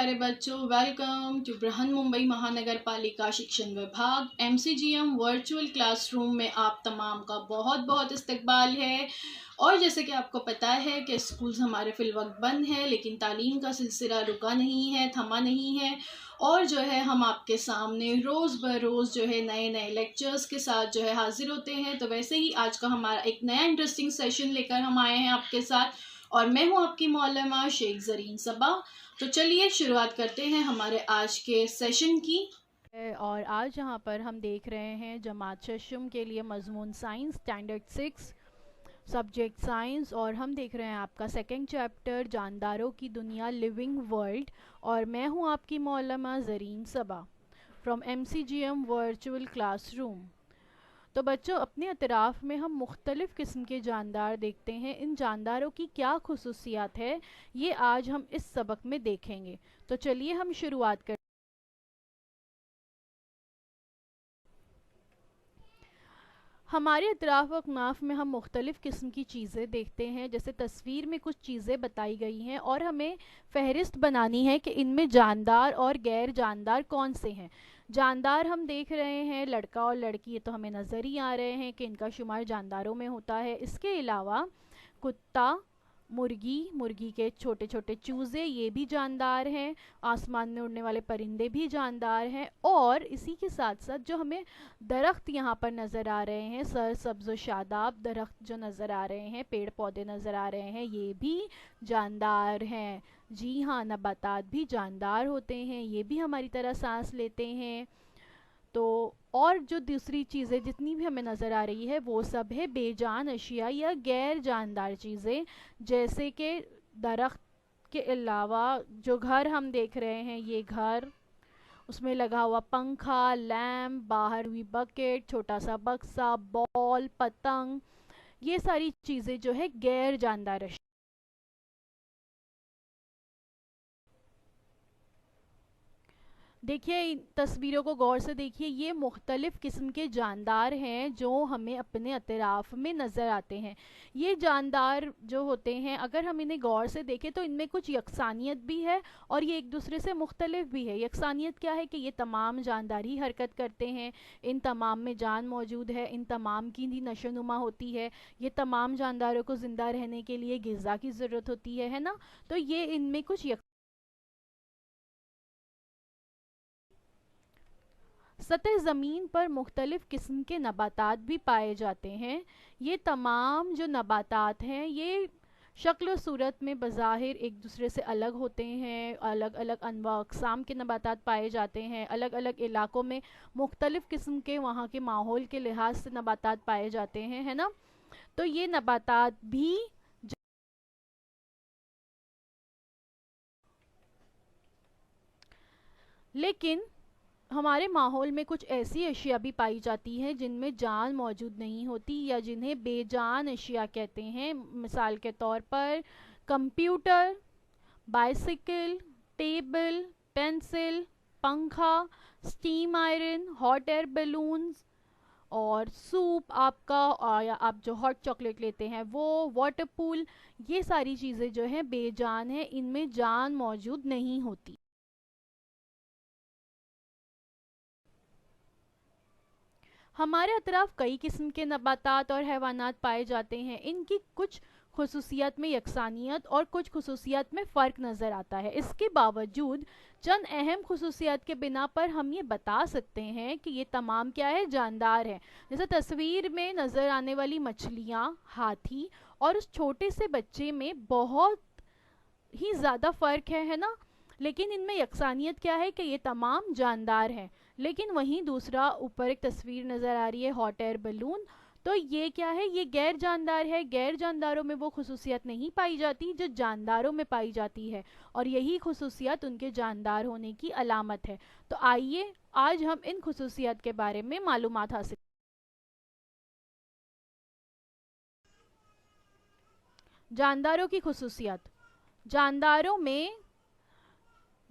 प्यारे बच्चों, welcome to Brihan Mumbai महानगर पालिका शिक्षण विभाग MCGM वर्चुअल क्लासरूम में आप तमाम का बहुत बहुत इस्तकबाल है। और जैसे कि आपको पता है कि स्कूल्स हमारे फिलवक्त बंद है, लेकिन तालीम का सिलसिला रुका नहीं है, थमा नहीं है। और जो है हम आपके सामने रोज़ बरोज़ जो है नए नए लेक्चर्स के साथ जो है हाजिर होते हैं। तो वैसे ही आज का हमारा एक नया इंटरेस्टिंग सेशन लेकर हम आए हैं आपके साथ, और मैं हूँ आपकी मौलमा शेख ज़रीन सबा। तो चलिए शुरुआत करते हैं हमारे आज के सेशन की। और आज यहाँ पर हम देख रहे हैं जमात शशम के लिए मजमून साइंस स्टैंडर्ड 6 सब्जेक्ट साइंस, और हम देख रहे हैं आपका सेकंड चैप्टर जानदारों की दुनिया लिविंग वर्ल्ड। और मैं हूँ आपकी मौलमा ज़रीन सबा फ्रॉम MCGM वर्चुअल क्लासरूम। तो बच्चों, अपने अतराफ़ में हम मुख्तलिफ़ किस्म के जानदार देखते हैं। इन जानदारों की क्या खुसूसियात है, ये आज हम इस सबक में देखेंगे। तो चलिए हम शुरुआत करें। हमारे अतराफ़ अकनाफ़ में हम मुख्तलिफ़ किस्म की चीज़ें देखते हैं। जैसे तस्वीर में कुछ चीज़ें बताई गई हैं और हमें फ़हरिस्त बनानी है कि इनमें जानदार और गैर जानदार कौन से हैं। जानदार हम देख रहे हैं लड़का और लड़की, ये तो हमें नज़र ही आ रहे हैं कि इनका शुमार जानदारों में होता है। इसके अलावा कुत्ता, मुर्गी, मुर्गी के छोटे छोटे चूज़े, ये भी जानदार हैं। आसमान में उड़ने वाले परिंदे भी जानदार हैं। और इसी के साथ साथ जो हमें दरख्त यहाँ पर नज़र आ रहे हैं, सर सब्ज़ व शादाब दरख्त जो नज़र आ रहे हैं, पेड़ पौधे नज़र आ रहे हैं, ये भी जानदार हैं। जी हाँ, नबातात भी जानदार होते हैं, ये भी हमारी तरह सांस लेते हैं। तो और जो दूसरी चीज़ें जितनी भी हमें नज़र आ रही है वो सब है बेजान अशिया या गैर जानदार चीज़ें। जैसे कि दरख्त के अलावा जो घर हम देख रहे हैं, ये घर, उसमें लगा हुआ पंखा, लैम्प, बाहर हुई बकेट, छोटा सा बक्सा, बॉल, पतंग, ये सारी चीज़ें जो है गैर जानदार अशिया। देखिए, इन तस्वीरों को गौर से देखिए, ये मुख्तलिफ़ किस्म के जानदार हैं जो हमें अपने अतराफ़ में नज़र आते हैं। ये जानदार जो होते हैं, अगर हम इन्हें गौर से देखें तो इनमें कुछ यकसानियत भी है और ये एक दूसरे से मुख्तलिफ भी है। यकसानियत क्या है कि ये तमाम जानदार ही हरकत करते हैं, इन तमाम में जान मौजूद है, इन तमाम की भी नशोनुमा होती है। ये तमाम जानदारों को ज़िंदा रहने के लिए ग़िज़ा की ज़रूरत होती है ना। तो ये इनमें कुछ सतह ज़मीन पर मुख्तलिफ़ किस्म के नबातात भी पाए जाते हैं। ये तमाम जो नबातात हैं, ये शक्ल सूरत में बज़ाहिर एक दूसरे से अलग होते हैं। अलग अलग अनवा अक़साम के नबातात पाए जाते हैं। अलग अलग इलाकों में मुख्तलिफ़ किस्म के वहाँ के माहौल के लिहाज से नबातात पाए जाते हैं, है ना। तो ये नबातात भी, लेकिन हमारे माहौल में कुछ ऐसी अशिया भी पाई जाती हैं जिनमें जान मौजूद नहीं होती या जिन्हें बेजान अशिया कहते हैं। मिसाल के तौर पर कंप्यूटर, बाइसिकल, टेबल, पेंसिल, पंखा, steam iron, hot air balloons, और सूप आपका, या आप जो हॉट चॉकलेट लेते हैं वो, वाटर पूल, ये सारी चीज़ें जो हैं बेजान हैं, इनमें जान मौजूद नहीं होती। हमारे अतराफ कई किस्म के नबातात और हैवानात पाए जाते हैं। इनकी कुछ खुसूसियात में यकसानियत और कुछ खुसूसियात में फ़र्क नज़र आता है। इसके बावजूद चंद अहम खुसूसियात के बिना पर हम ये बता सकते हैं कि ये तमाम क्या है, जानदार हैं। जैसे तस्वीर में नज़र आने वाली मछलियाँ, हाथी और उस छोटे से बच्चे में बहुत ही ज़्यादा फ़र्क है ना। लेकिन इनमें यकसानियत क्या है कि ये तमाम जानदार हैं। लेकिन वहीं दूसरा ऊपर एक तस्वीर नज़र आ रही है, हॉट एयर बलून, तो ये क्या है, ये गैर जानदार है। गैर जानदारों में वो खुसूसियत नहीं पाई जाती जो जानदारों में पाई जाती है, और यही खुसूसियत उनके जानदार होने की अलामत है। तो आइए आज हम इन खुसूसियत के बारे में मालूमात हासिल। जानदारों की खुसूसियत, जानदारों में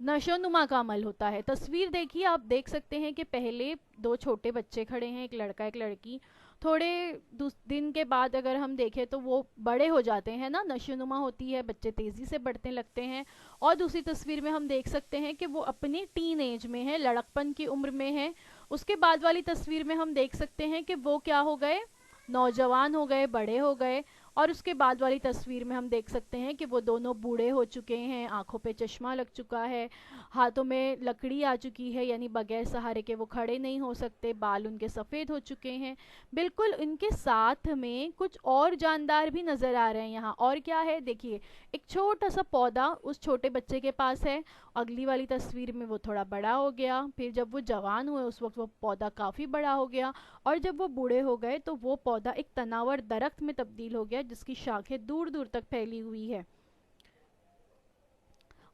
नशोनुमा का अमल होता है। तस्वीर देखिए, आप देख सकते हैं कि पहले दो छोटे बच्चे खड़े हैं, एक लड़का एक लड़की। थोड़े दिन के बाद अगर हम देखें तो वो बड़े हो जाते हैं ना, नशोनुमा होती है, बच्चे तेज़ी से बढ़ने लगते हैं। और दूसरी तस्वीर में हम देख सकते हैं कि वो अपनी टीन एज में है, लड़कपन की उम्र में है। उसके बाद वाली तस्वीर में हम देख सकते हैं कि वो क्या हो गए, नौजवान हो गए, बड़े हो गए। और उसके बाद वाली तस्वीर में हम देख सकते हैं कि वो दोनों बूढ़े हो चुके हैं, आंखों पे चश्मा लग चुका है, हाथों में लकड़ी आ चुकी है, यानी बगैर सहारे के वो खड़े नहीं हो सकते, बाल उनके सफ़ेद हो चुके हैं। बिल्कुल इनके साथ में कुछ और जानदार भी नज़र आ रहे हैं यहाँ। और क्या है देखिए, एक छोटा सा पौधा उस छोटे बच्चे के पास है। अगली वाली तस्वीर में वो थोड़ा बड़ा हो गया, फिर जब वो जवान हुए उस वक्त वो पौधा काफ़ी बड़ा हो गया, और जब वो बूढ़े हो गए तो वो पौधा एक तनावर दरख्त में तब्दील हो गया जिसकी शाखें दूर दूर तक फैली हुई है।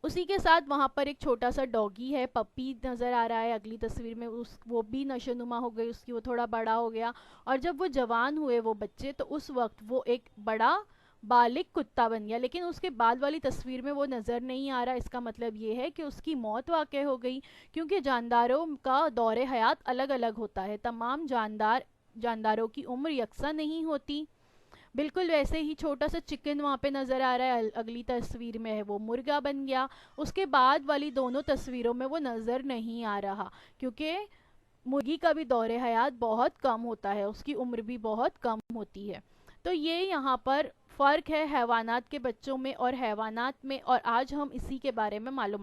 उसी के साथ वहाँ पर एक छोटा सा डॉगी है, पपी नज़र आ रहा है। अगली तस्वीर में उस वो भी नशोनुमा हो गई, उसकी वो थोड़ा बड़ा हो गया। और जब वो जवान हुए वो बच्चे, तो उस वक्त वो एक बड़ा बालिग कुत्ता बन गया। लेकिन उसके बाद वाली तस्वीर में वो नज़र नहीं आ रहा। इसका मतलब ये है कि उसकी मौत वाक़ई हो गई, क्योंकि जानदारों का दौरे हयात अलग अलग होता है। तमाम जानदारों की उम्र यकसा नहीं होती। बिल्कुल वैसे ही छोटा सा चिकन वहाँ पे नज़र आ रहा है, अगली तस्वीर में है वो मुर्गा बन गया। उसके बाद वाली दोनों तस्वीरों में वो नज़र नहीं आ रहा, क्योंकि मुर्गी का भी दौरे हयात बहुत कम होता है, उसकी उम्र भी बहुत कम होती है। तो ये यहाँ पर फ़र्क है हैवानात के बच्चों में और हैवानात में, और आज हम इसी के बारे में मालूम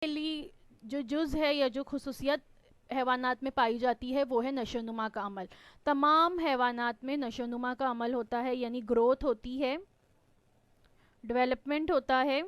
के लिए जो जुज़ है या जो खुसूसियत हैवानात में पाई जाती है वो है नशोनुमा का अमल। तमाम हैवानात में नशोनुमा का अमल होता है, यानी ग्रोथ होती है, डेवलपमेंट होता है।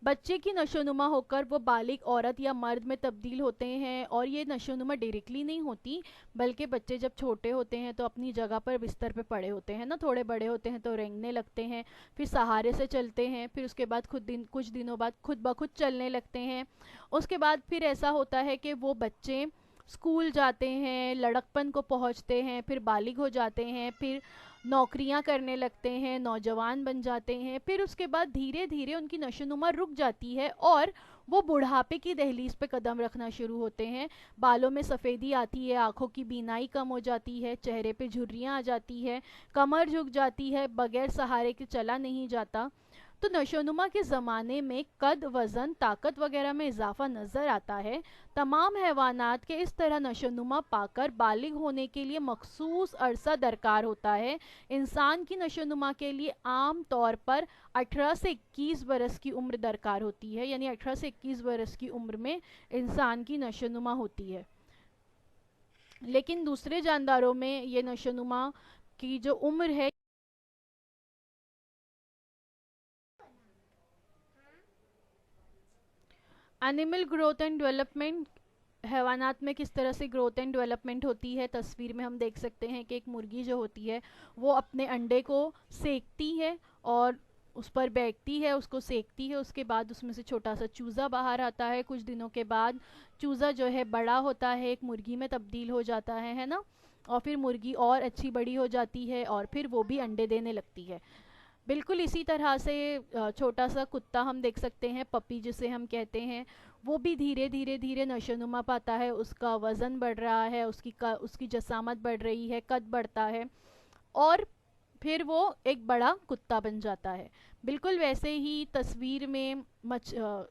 बच्चे की नशोनुमा होकर वो बालिग औरत या मर्द में तब्दील होते हैं। और ये नशोनुमा डायरेक्टली नहीं होती, बल्कि बच्चे जब छोटे होते हैं तो अपनी जगह पर बिस्तर पे पड़े होते हैं ना, थोड़े बड़े होते हैं तो रेंगने लगते हैं, फिर सहारे से चलते हैं, फिर उसके बाद कुछ दिनों बाद खुद ब खुद चलने लगते हैं। उसके बाद फिर ऐसा होता है कि वो बच्चे स्कूल जाते हैं, लड़कपन को पहुंचते हैं, फिर बालिग हो जाते हैं, फिर नौकरियां करने लगते हैं, नौजवान बन जाते हैं। फिर उसके बाद धीरे धीरे उनकी नशोनुमा रुक जाती है और वो बुढ़ापे की दहलीज पे कदम रखना शुरू होते हैं। बालों में सफ़ेदी आती है, आंखों की बीनाई कम हो जाती है, चेहरे पे झुर्रियाँ आ जाती है, कमर झुक जाती है, बगैर सहारे के चला नहीं जाता। तो नशोनुमा के ज़माने में कद, वज़न, ताकत वगैरह में इजाफा नज़र आता है। तमाम हैवानात के इस तरह नशोनुमा पाकर बालिग होने के लिए मखसूस अरसा दरकार होता है। इंसान की नशोनुमा के लिए आम तौर पर 18 से 21 बरस की उम्र दरकार होती है, यानी 18 से 21 बरस की उम्र में इंसान की नशोनुमा होती है। लेकिन दूसरे जानदारों में ये नशोनुमा की जो उम्र है, एनिमल ग्रोथ एंड डेवलपमेंट, हैवानात में किस तरह से ग्रोथ एंड डेवलपमेंट होती है। तस्वीर में हम देख सकते हैं कि एक मुर्गी जो होती है वो अपने अंडे को सेकती है और उस पर बैठती है, उसको सेकती है। उसके बाद उसमें से छोटा सा चूज़ा बाहर आता है। कुछ दिनों के बाद चूज़ा जो है बड़ा होता है, एक मुर्गी में तब्दील हो जाता है ना। और फिर मुर्गी और अच्छी बड़ी हो जाती है और फिर वो भी अंडे देने लगती है। बिल्कुल इसी तरह से छोटा सा कुत्ता हम देख सकते हैं, पपी जिसे हम कहते हैं, वो भी धीरे धीरे धीरे नशोनुमा पाता है, उसका वज़न बढ़ रहा है, उसकी जसामत बढ़ रही है, कद बढ़ता है, और फिर वो एक बड़ा कुत्ता बन जाता है। बिल्कुल वैसे ही तस्वीर में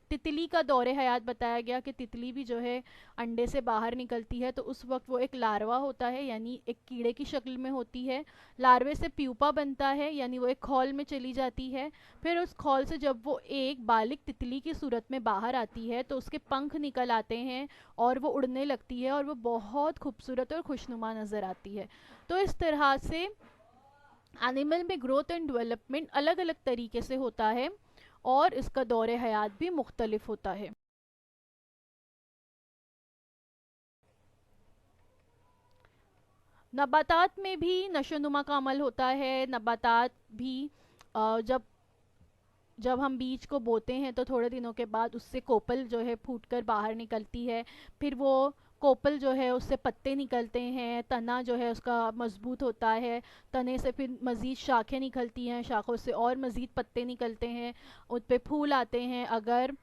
तितली का दौरे हयात बताया गया कि तितली भी जो है अंडे से बाहर निकलती है, तो उस वक्त वो एक लार्वा होता है, यानी एक कीड़े की शक्ल में होती है। लार्वे से प्यूपा बनता है, यानी वो एक खौल में चली जाती है। फिर उस खौल से जब वो एक बालिग तितली की सूरत में बाहर आती है तो उसके पंख निकल आते हैं और वो उड़ने लगती है और वो बहुत खूबसूरत और खुशनुमा नज़र आती है। तो इस तरह से एनिमल में ग्रोथ एंड डेवलपमेंट अलग अलग तरीके से होता है और इसका दौरे हयात भी मुख्तलिफ होता है। नबातात में भी नशोनुमा का अमल होता है। नबातात भी जब जब हम बीज को बोते हैं तो थोड़े दिनों के बाद उससे कोपल जो है फूटकर बाहर निकलती है। फिर वो कोपल जो है उससे पत्ते निकलते हैं, तना जो है उसका मजबूत होता है, तने से फिर मज़ीद शाखें निकलती हैं, शाखों से और मज़ीद पत्ते निकलते हैं, उन पे फूल आते हैं। अगर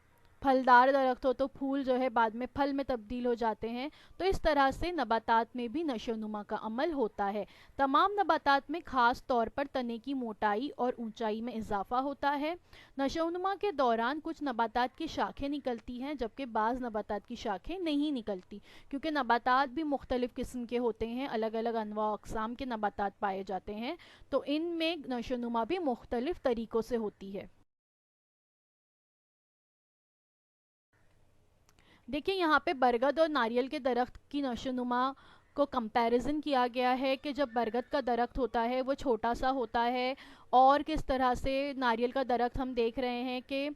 फलदार दरख्त हो तो फूल जो है बाद में फल में तब्दील हो जाते हैं। तो इस तरह से नबातात में भी नशोनुमा का अमल होता है। तमाम नबातात में ख़ास तौर पर तने की मोटाई और ऊंचाई में इजाफा होता है। नशोनुमा के दौरान कुछ नबातात की शाखें निकलती हैं, जबकि बाज़ नबातात की शाखें नहीं निकलती, क्योंकि नबातात भी मुख्तलिफ़ किस्म के होते हैं, अलग अलग अनवा अक़साम के नबातात पाए जाते हैं। तो इनमें नशोनुमा भी मुख्तलिफ़ तरीक़ों से होती है। देखिए यहाँ पे बरगद और नारियल के दरख्त की नशोनुमा को कंपैरिजन किया गया है कि जब बरगद का दरख्त होता है वो छोटा सा होता है, और किस तरह से नारियल का दरख्त हम देख रहे हैं कि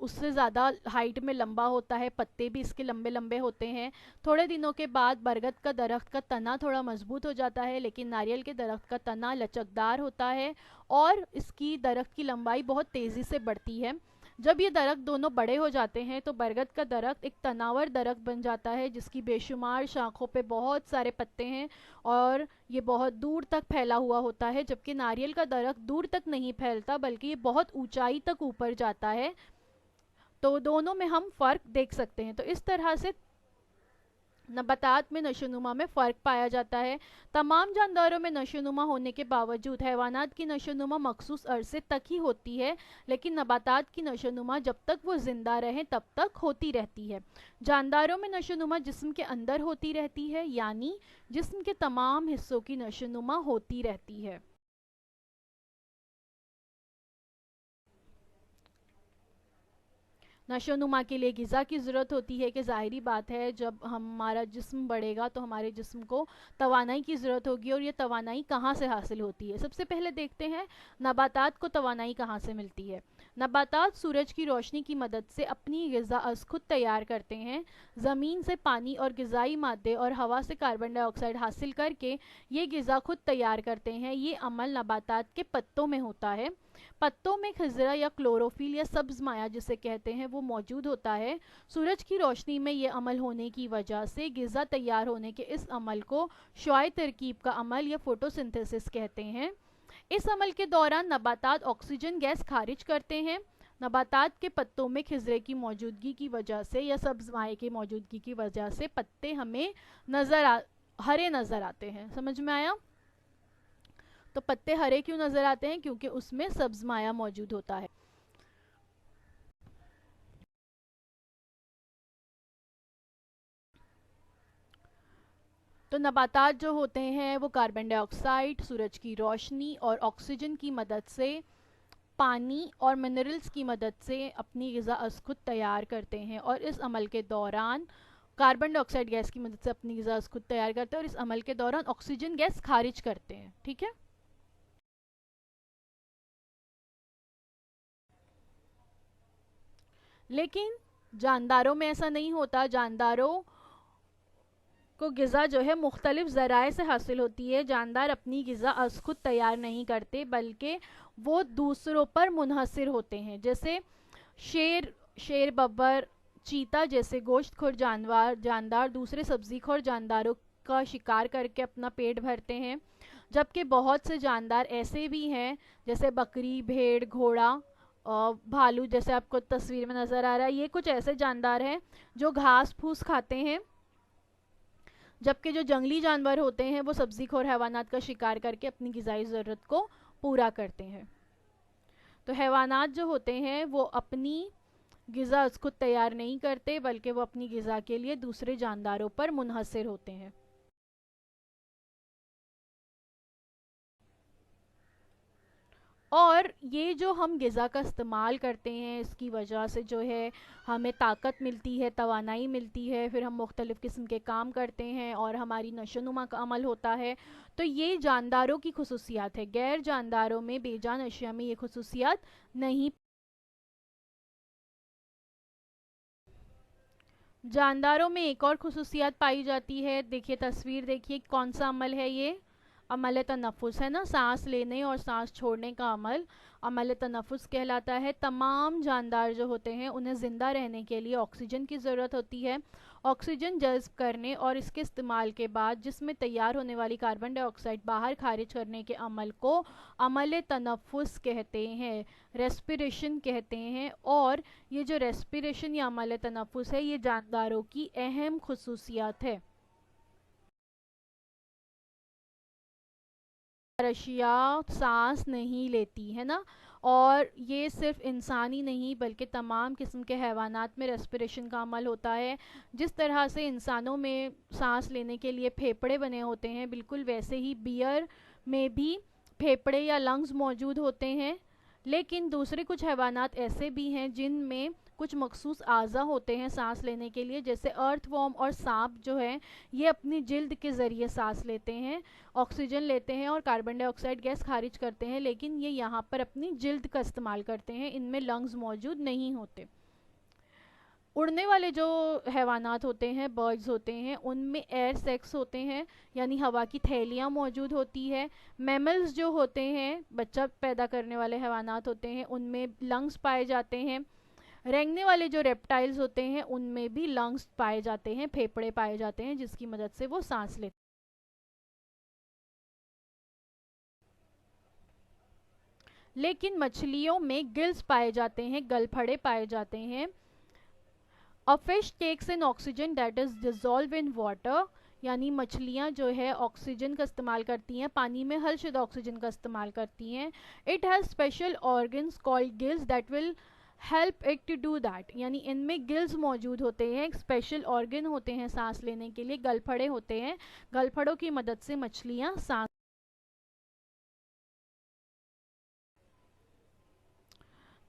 उससे ज़्यादा हाइट में लंबा होता है, पत्ते भी इसके लंबे लंबे होते हैं। थोड़े दिनों के बाद बरगद का दरख्त का तना थोड़ा मजबूत हो जाता है, लेकिन नारियल के दरख्त का तना लचकदार होता है और इसकी दरख्त की लंबाई बहुत तेज़ी से बढ़ती है। जब ये दरख्त दोनों बड़े हो जाते हैं तो बरगद का दरख्त एक तनावर दरख्त बन जाता है, जिसकी बेशुमार शाखों पे बहुत सारे पत्ते हैं और ये बहुत दूर तक फैला हुआ होता है, जबकि नारियल का दरख्त दूर तक नहीं फैलता बल्कि ये बहुत ऊंचाई तक ऊपर जाता है। तो दोनों में हम फ़र्क देख सकते हैं। तो इस तरह से नबातात में नशोनुमा में फ़र्क पाया जाता है। तमाम जानदारों में नशोनुमा होने के बावजूद हैवानात की नशोनुमा मखसूस अरसे तक ही होती है, लेकिन नबातात की नशोनुमा जब तक वो ज़िंदा रहें तब तक होती रहती है। जानदारों में नशोनुमा जिस्म के अंदर होती रहती है, यानी जिस्म के तमाम हिस्सों की नशोनुमा होती रहती है। नशोनुमा के लिए ग़िज़ा की ज़रूरत होती है कि ज़ाहिरी बात है जब हमारा जिस्म बढ़ेगा तो हमारे जिस्म को तवानाई की ज़रूरत होगी, और ये तवानाई कहाँ से हासिल होती है। सबसे पहले देखते हैं नबातात को तवानाई कहाँ से मिलती है। नबातात सूरज की रोशनी की मदद से अपनी ग़िज़ा अज़ खुद तैयार करते हैं। ज़मीन से पानी और ग़िज़ाई मादे और हवा से कार्बन डाइऑक्साइड हासिल करके ये ग़िज़ा खुद तैयार करते हैं। ये अमल नबातात के पत्तों में होता है। पत्तों में खिज़रा या क्लोरोफिल या सब्ज़ माया जिसे कहते हैं वो मौजूद होता है। सूरज की रोशनी में ये अमल होने की वजह से ग़िज़ा तैयार होने के इस अमल को शुआई तरकीब का अमल या फोटोसिंथेसिस कहते हैं। इस अमल के दौरान नबातात ऑक्सीजन गैस खारिज करते हैं। नबातात के पत्तों में खिज़रे की मौजूदगी की वजह से या सब्ज़ माए की मौजूदगी की वजह से पत्ते हमें हरे नज़र आते हैं। समझ में आया? तो पत्ते हरे क्यों नज़र आते हैं? क्योंकि उसमें सब्ज़ माया मौजूद होता है। तो नबातात जो होते हैं वो कार्बन डाइऑक्साइड, सूरज की रोशनी और ऑक्सीजन की मदद से, पानी और मिनरल्स की मदद से अपनी ग़िज़ा अज़ खुद तैयार करते हैं, और इस अमल के दौरान कार्बन डाइऑक्साइड गैस की मदद से अपनी ग़िज़ा अज़ खुद तैयार करते हैं और इस अमल के दौरान ऑक्सीजन गैस खारिज करते हैं। ठीक है। लेकिन जानदारों में ऐसा नहीं होता। जानदारों को ग़िज़ा जो है मुख्तलिफ ज़राए से हासिल होती है। जानदार अपनी ग़िज़ा अज़ खुद तैयार नहीं करते बल्कि वो दूसरों पर मुनहसर होते हैं। जैसे शेर बब्बर, चीता जैसे गोश्तखोर जानदार दूसरे सब्ज़ीखोर जानदारों का शिकार करके अपना पेट भरते हैं, जबकि बहुत से जानदार ऐसे भी हैं जैसे बकरी, भेड़, घोड़ा और भालू, जैसे आपको तस्वीर में नज़र आ रहा है। ये कुछ ऐसे जानदार हैं जो घास फूस खाते हैं, जबकि जो जंगली जानवर होते हैं वो सब्ज़ीखोर हैवानात का शिकार करके अपनी ग़िज़ाई ज़रूरत को पूरा करते हैं। तो हैवानात जो होते हैं वो अपनी ग़िज़ा खुद तैयार नहीं करते बल्कि वो अपनी ग़िज़ा के लिए दूसरे जानदारों पर मुनहसर होते हैं। और ये जो हम ग़िज़ा का इस्तेमाल करते हैं इसकी वजह से जो है हमें ताकत मिलती है, तवानाई मिलती है, फिर हम मुख्तलिफ़ किस्म के काम करते हैं और हमारी नशोनुमा का अमल होता है। तो ये जानदारों की खुसूसियात है। गैर जानदारों में, बेजान अशिया में ये खुसूसियात नहीं। जानदारों में एक और खुसूसियात पाई जाती है। देखिए तस्वीर देखिए, कौन सा अमल है ये? अमल तनफ़ुस है ना, सांस लेने और सांस छोड़ने का अमल अमल तनफ़ुस कहलाता है। तमाम जानदार जो होते हैं उन्हें ज़िंदा रहने के लिए ऑक्सीजन की ज़रूरत होती है, ऑक्सीजन जज्ब करने और इसके इस्तेमाल के बाद जिसमें तैयार होने वाली कार्बन डाइऑक्साइड बाहर खारिज करने के अमल को अमल तनफ़ुस कहते हैं, रेस्पिरेशन कहते हैं। और ये जो रेस्पिरेशन या अमल तनफ़ुस है ये जानदारों की अहम खुसूसियात है। रशिया सांस नहीं लेती है ना, और ये सिर्फ इंसान ही नहीं बल्कि तमाम किस्म के हैवानात में रेस्पिरेशन का अमल होता है। जिस तरह से इंसानों में सांस लेने के लिए फेफड़े बने होते हैं, बिल्कुल वैसे ही बियर में भी फेफड़े या लंग्स मौजूद होते हैं। लेकिन दूसरे कुछ हैवानात ऐसे भी हैं जिनमें कुछ मखसूस आज़ा होते हैं सांस लेने के लिए, जैसे अर्थवॉर्म और सांप जो है ये अपनी जिल्द के ज़रिए सांस लेते हैं, ऑक्सीजन लेते हैं और कार्बन डाइऑक्साइड गैस खारिज करते हैं, लेकिन ये यहाँ पर अपनी जिल्द का इस्तेमाल करते हैं, इनमें लंग्स मौजूद नहीं होते। उड़ने वाले जो हैवानात होते हैं, बर्ड्स होते हैं, उनमें एयर सेक्स होते हैं, यानी हवा की थैलियाँ मौजूद होती है। मैमल्स जो होते हैं, बच्चा पैदा करने वाले हैवानात होते हैं, उनमें लंग्स पाए जाते हैं। रेंगने वाले जो रेप्टाइल्स होते हैं उनमें भी लंग्स पाए जाते हैं, फेफड़े पाए जाते हैं, जिसकी मदद से वो सांस लेते हैं। लेकिन मछलियों में गिल्स पाए जाते हैं, गलफड़े पाए जाते हैं। A fish takes in oxygen that is dissolve in water, यानी मछलियाँ जो है ऑक्सीजन का इस्तेमाल करती हैं, पानी में हलशुदा ऑक्सीजन का इस्तेमाल करती हैं। It has special organs called gills that will help it to do that, यानी इनमें गिल्स मौजूद होते हैं, स्पेशल ऑर्गन होते हैं सांस लेने के लिए, गलफड़े होते हैं, गलफड़ों की मदद से मछलियाँ सांस।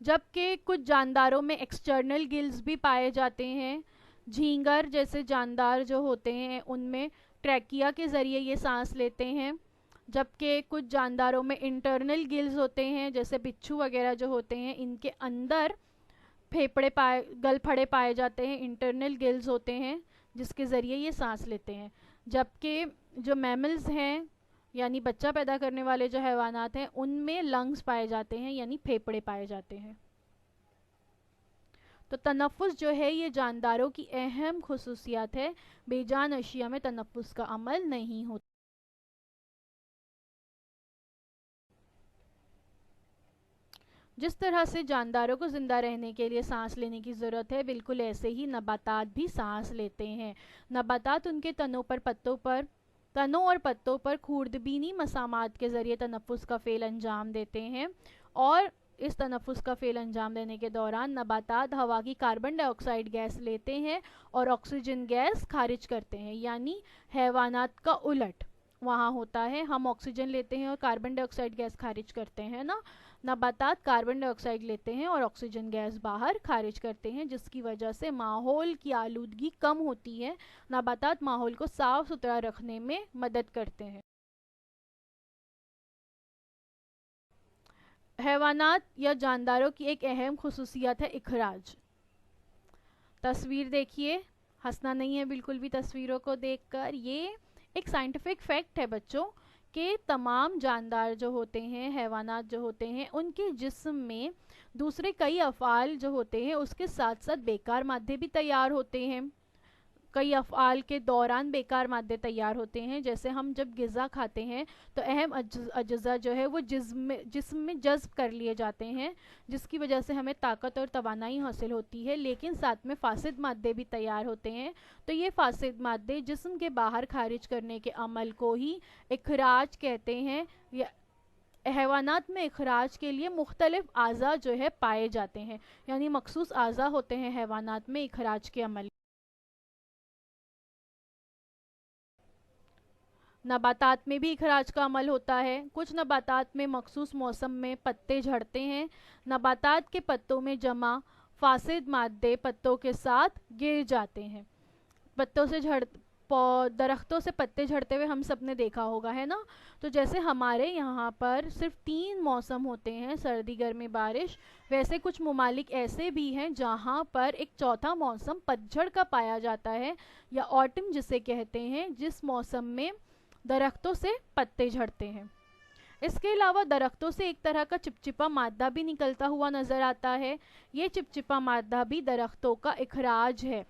जबकि कुछ जानदारों में एक्सटर्नल गिल्स भी पाए जाते हैं। झींगर जैसे जानदार जो होते हैं उनमें ट्रैकिया के ज़रिए ये सांस लेते हैं, जबकि कुछ जानदारों में इंटरनल गिल्स होते हैं, जैसे बिच्छू वगैरह जो होते हैं इनके अंदर फेफड़े पाए गलफड़े पाए जाते हैं, इंटरनल गिल्स होते हैं जिसके ज़रिए ये सांस लेते हैं। जबकि जो मैमल्स हैं यानी बच्चा पैदा करने वाले जो हैवानात हैं उनमें लंग्स पाए जाते हैं, यानी फेफड़े पाए जाते हैं। तो तनफ़ुस जो है ये जानदारों की अहम खुसूसियात है, बेजान अशिया में तनफ़ुस का अमल नहीं होता। जिस तरह से जानदारों को ज़िंदा रहने के लिए सांस लेने की ज़रूरत है, बिल्कुल ऐसे ही नबातात भी सांस लेते हैं। नबातात उनके तनों और पत्तों पर खूर्दबीनी मसामात के ज़रिए तनफ़ुस का फ़ेल अंजाम देते हैं, और इस तनफ़ुस का फ़ेल अंजाम देने के दौरान नबातात हवा की कार्बन डाइऑक्साइड गैस लेते हैं और ऑक्सीजन गैस खारिज करते हैं, यानी हैवानात का उलट वहाँ होता है। हम ऑक्सीजन लेते हैं और कार्बन डाइऑक्साइड गैस खारिज करते हैं ना, नबातात कार्बन डाइऑक्साइड लेते हैं और ऑक्सीजन गैस बाहर खारिज करते हैं, जिसकी वजह से माहौल की आलूदगी कम होती है। नबातात माहौल को साफ सुथरा रखने में मदद करते हैं। हैवानात या जानदारों की एक अहम खुसूसियत है इखराज। तस्वीर देखिए, हंसना नहीं है बिल्कुल भी तस्वीरों को देखकर। ये एक साइंटिफिक फैक्ट है बच्चों कि तमाम जानदार जो होते हैं, हैवानात जो होते हैं, उनके जिस्म में दूसरे कई अफ़आल जो होते हैं उसके साथ साथ बेकार मादे भी तैयार होते हैं। कई अफ़आल के दौरान बेकार मादे तैयार होते हैं, जैसे हम जब ग़िज़ा खाते हैं तो अहम अज्जा जो है वो जिस्म में जज्ब कर लिए जाते हैं, जिसकी वजह से हमें ताकत और तवानाई हासिल होती है। लेकिन साथ में फ़ासिद मादे भी तैयार होते हैं, तो ये फ़ासिद मादे जिस्म के बाहर खारिज करने के अमल को ही इखराज कहते हैं। हैवानात में इखराज के लिए मुख्तलिफ आज़ा जो है पाए जाते हैं, यानी मखसूस आज़ा होते हैं हैवानात में इखराज के अमल। नबातात में भी इखराज का अमल होता है। कुछ नबातात में मखसूस मौसम में पत्ते झड़ते हैं। नबातात के पत्तों में जमा फासिद मादे पत्तों के साथ गिर जाते हैं। पत्तों से दरख्तों से पत्ते झड़ते हुए हम सब ने देखा होगा, है ना। तो जैसे हमारे यहाँ पर सिर्फ 3 मौसम होते हैं, सर्दी गर्मी बारिश, वैसे कुछ ममालिक ऐसे भी हैं जहाँ पर एक चौथा मौसम पतझड़ का पाया जाता है, या ऑटम जिसे कहते हैं, जिस मौसम में दरख्तों से पत्ते झड़ते हैं। इसके अलावा दरख्तों से एक तरह का चिपचिपा मादा भी निकलता हुआ नज़र आता है। ये चिपचिपा मादा भी दरख्तों का इखराज है।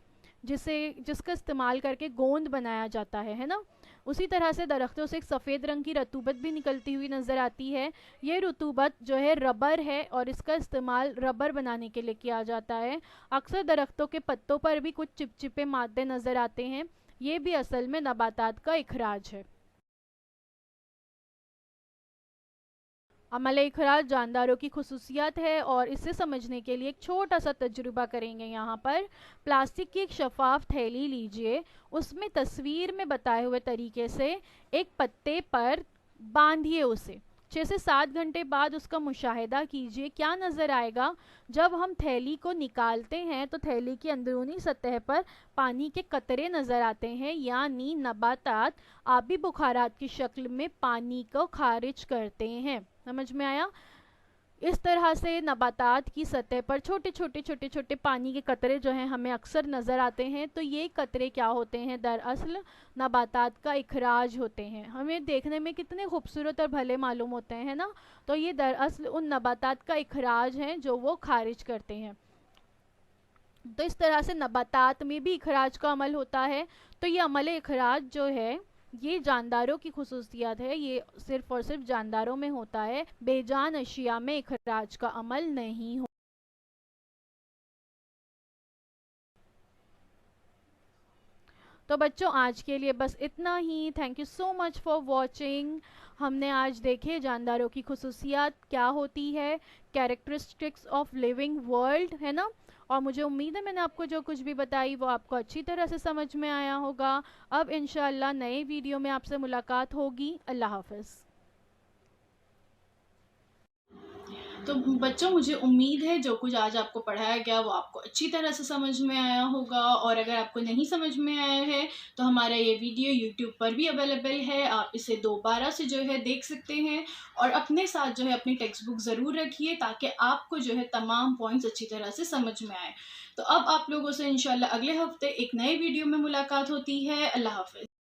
जिसका इस्तेमाल करके गोंद बनाया जाता है ना। उसी तरह से दरख्तों से एक सफ़ेद रंग की रतूबत भी निकलती हुई नज़र आती है। ये रतूबत जो है रबर है और इसका इस्तेमाल रबर बनाने के लिए किया जाता है। अक्सर दरख्तों के पत्तों पर भी कुछ चिपचिपे मादे नज़र आते हैं। ये भी असल में नबातात का इखराज है। अमल इखराज जानदारों की खुसूसियत है और इसे समझने के लिए एक छोटा सा तजुर्बा करेंगे। यहाँ पर प्लास्टिक की एक शफाफ थैली लीजिए, उसमें तस्वीर में बताए हुए तरीके से एक पत्ते पर बांधिए उसे। 6 से 7 घंटे बाद उसका मुशाहिदा कीजिए, क्या नज़र आएगा। जब हम थैली को निकालते हैं तो थैली की अंदरूनी सतह पर पानी के कतरे नज़र आते हैं, यानी नबातात आबी बुखारात की शक्ल में पानी को खारिज करते हैं। समझ में आया। इस तरह से नबातात की सतह पर छोटे छोटे पानी के कतरे जो हैं हमें अक्सर नज़र आते हैं। तो ये कतरे क्या होते हैं, दरअसल नबातात का इखराज होते हैं। हमें देखने में कितने खूबसूरत और भले मालूम होते हैं ना, तो ये दरअसल उन नबातात का इखराज हैं जो वो खारिज करते हैं। तो इस तरह से नबातात में भी इखराज का अमल होता है। तो ये अमल इखराज जो है ये जानदारों की खुसूसियत है, ये सिर्फ और सिर्फ जानदारों में होता है, बेजान अशिया में इखराज का अमल नहीं हो। तो बच्चों आज के लिए बस इतना ही। Thank you so much for watching. हमने आज देखे जानदारों की खुसूसियत क्या होती है, कैरेक्टरिस्टिक्स ऑफ लिविंग वर्ल्ड, है ना। और मुझे उम्मीद है मैंने आपको जो कुछ भी बताई वो आपको अच्छी तरह से समझ में आया होगा। अब इंशाल्लाह नए वीडियो में आपसे मुलाकात होगी। अल्लाह हाफ़िज़। तो बच्चों मुझे उम्मीद है जो कुछ आज आपको पढ़ाया गया वो आपको अच्छी तरह से समझ में आया होगा। और अगर आपको नहीं समझ में आया है तो हमारा ये वीडियो यूट्यूब पर भी अवेलेबल है, आप इसे दोबारा से जो है देख सकते हैं। और अपने साथ जो है अपनी टेक्स्ट बुक ज़रूर रखिए ताकि आपको जो है तमाम पॉइंट्स अच्छी तरह से समझ में आए। तो अब आप लोगों से इंशाल्लाह अगले हफ्ते एक नए वीडियो में मुलाकात होती है। अल्लाह हाफ़िज़।